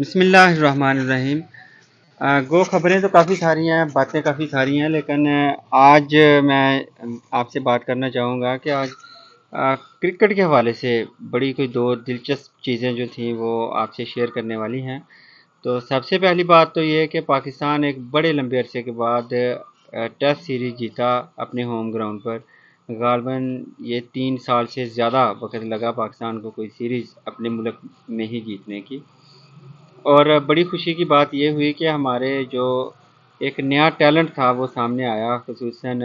बिस्मिल्लाहिर्रहमानिर्रहीम। गो खबरें तो काफ़ी सारी हैं, बातें काफ़ी सारी हैं, लेकिन आज मैं आपसे बात करना चाहूँगा कि आज क्रिकेट के हवाले से बड़ी कोई दो दिलचस्प चीज़ें जो थी वो आपसे शेयर करने वाली हैं। तो सबसे पहली बात तो ये है कि पाकिस्तान एक बड़े लंबे अरसे के बाद टेस्ट सीरीज़ जीता अपने होम ग्राउंड पर। गालबन ये 3 साल से ज़्यादा वक्त लगा पाकिस्तान को कोई सीरीज़ अपने मुल्क में ही जीतने की। और बड़ी खुशी की बात ये हुई कि हमारे जो एक नया टैलेंट था वो सामने आया, ख़ुसूसन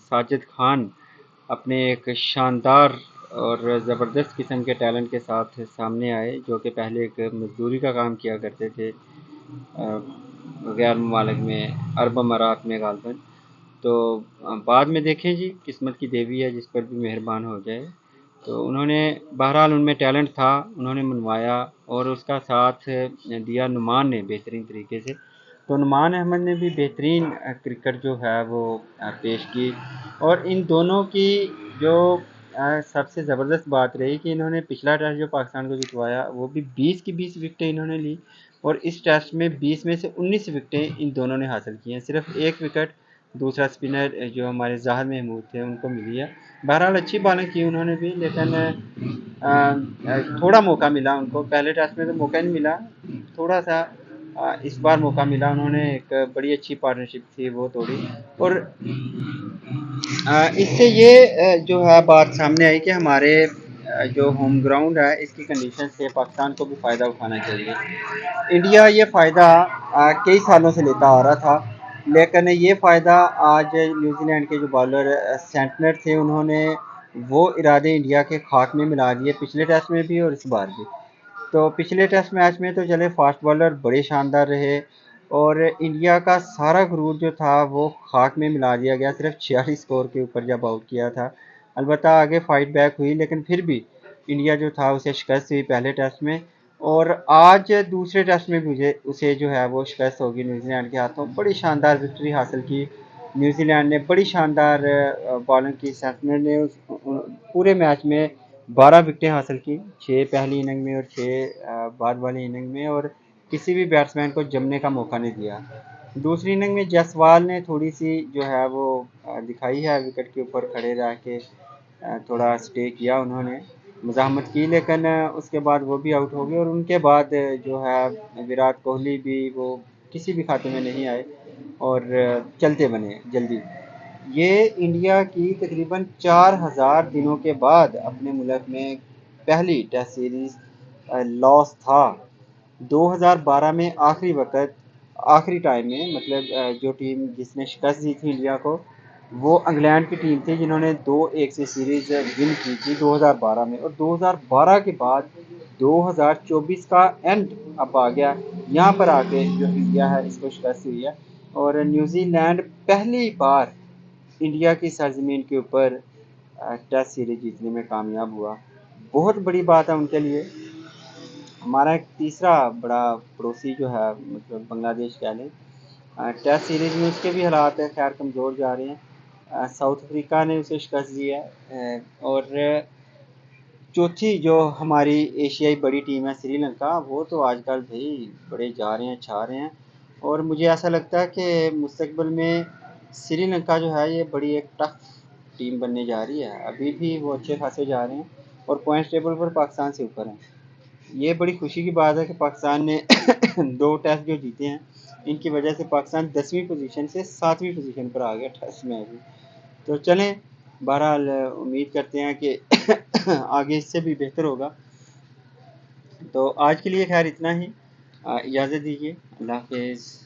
साजिद खान अपने एक शानदार और ज़बरदस्त किस्म के टैलेंट के साथ सामने आए, जो कि पहले एक मज़दूरी का काम किया करते थे गैर ममालिक में, अरब अमारात में गालबन। तो बाद में देखें जी, किस्मत की देवी है, जिस पर भी मेहरबान हो जाए। तो उन्होंने बहरहाल उनमें टैलेंट था, उन्होंने मनवाया और उसका साथ दिया नुमान ने बेहतरीन तरीके से। तो नुमान अहमद ने भी बेहतरीन क्रिकेट जो है वो पेश की। और इन दोनों की जो सबसे ज़बरदस्त बात रही कि इन्होंने पिछला टेस्ट जो पाकिस्तान को जितवाया वो भी 20 की 20 विकेटें इन्होंने ली, और इस टेस्ट में 20 में से 19 विकेटें इन दोनों ने हासिल की हैं। सिर्फ एक विकेट दूसरा स्पिनर जो हमारे ज़ाहिर महमूद थे उनको मिली है। बहरहाल अच्छी बॉलिंग की उन्होंने भी, लेकिन थोड़ा मौका मिला उनको। पहले टेस्ट में तो मौका नहीं मिला, थोड़ा सा इस बार मौका मिला। उन्होंने एक बड़ी अच्छी पार्टनरशिप थी वो तोड़ी। और इससे ये जो है बात सामने आई कि हमारे जो होम ग्राउंड है इसकी कंडीशन से पाकिस्तान को भी फ़ायदा उठाना चाहिए। इंडिया ये फ़ायदा कई सालों से लेता आ रहा था, लेकिन ये फ़ायदा आज न्यूजीलैंड के जो बॉलर सेंटनर थे उन्होंने वो इरादे इंडिया के खाक में मिला दिए, पिछले टेस्ट में भी और इस बार भी। तो पिछले टेस्ट मैच में तो चले फास्ट बॉलर बड़े शानदार रहे, और इंडिया का सारा गुरूर जो था वो खाक में मिला दिया गया सिर्फ 46 स्कोर के ऊपर जब आउट किया था। अलबत्ता आगे फाइट बैक हुई, लेकिन फिर भी इंडिया जो था उसे शिकस्त हुई पहले टेस्ट में। और आज दूसरे टेस्ट में मुझे उसे जो है वो शिकस्त होगी न्यूजीलैंड के हाथों। बड़ी शानदार विक्ट्री हासिल की न्यूजीलैंड ने, बड़ी शानदार बॉलिंग की। सेंटनर ने पूरे मैच में 12 विकेटें हासिल की, 6 पहली इनिंग में और 6 बाद वाली इनिंग में, और किसी भी बैट्समैन को जमने का मौका नहीं दिया। दूसरी इनिंग में जायसवाल ने थोड़ी सी जो है वो दिखाई है, विकेट के ऊपर खड़े रह के थोड़ा स्टे किया, उन्होंने मज़ाहमत की, लेकिन उसके बाद वो भी आउट हो गए। और उनके बाद जो है विराट कोहली भी वो किसी भी खाते में नहीं आए और चलते बने जल्दी। ये इंडिया की तकरीबन 4000 दिनों के बाद अपने मुल्क में पहली टेस्ट सीरीज़ लॉस था। 2012 में आखिरी वक्त, आखिरी टाइम में, मतलब जो टीम जिसने शिकस्त दी थी इंडिया को वो इंग्लैंड की टीम थी, जिन्होंने 2-1 से सीरीज़ विन की थी 2012 में। और 2012 के बाद 2024 का एंड अब आ गया, यहाँ पर आके जो इंडिया है इसको शिकस्त हुई है। और न्यूजीलैंड पहली बार इंडिया की सरजमीन के ऊपर टेस्ट सीरीज जीतने में कामयाब हुआ। बहुत बड़ी बात है उनके लिए। हमारा एक तीसरा बड़ा पड़ोसी जो है, मतलब बांग्लादेश कह लें, टेस्ट सीरीज में उसके भी हालात खैर कमज़ोर जा रहे हैं। साउथ अफ्रीका ने उसे शिकस्त दी है। और चौथी जो हमारी एशियाई बड़ी टीम है श्रीलंका, वो तो आजकल भाई बड़े जा रहे हैं, छा रहे हैं। और मुझे ऐसा लगता है कि मुस्तकबिल में श्रीलंका जो है ये बड़ी एक टफ टीम बनने जा रही है। अभी भी वो अच्छे खासे जा रहे हैं और पॉइंट्स टेबल पर पाकिस्तान से ऊपर हैं। ये बड़ी खुशी की बात है कि पाकिस्तान ने 2 टेस्ट जो जीते हैं, इनकी वजह से पाकिस्तान 10वीं पोजीशन से 7वीं पोजीशन पर आ गया टेस्ट में अभी। तो चलें, बहरहाल उम्मीद करते हैं कि आगे इससे भी बेहतर होगा। तो आज के लिए खैर इतना ही, इजाज़त दीजिए, अल्लाह हाफिज़।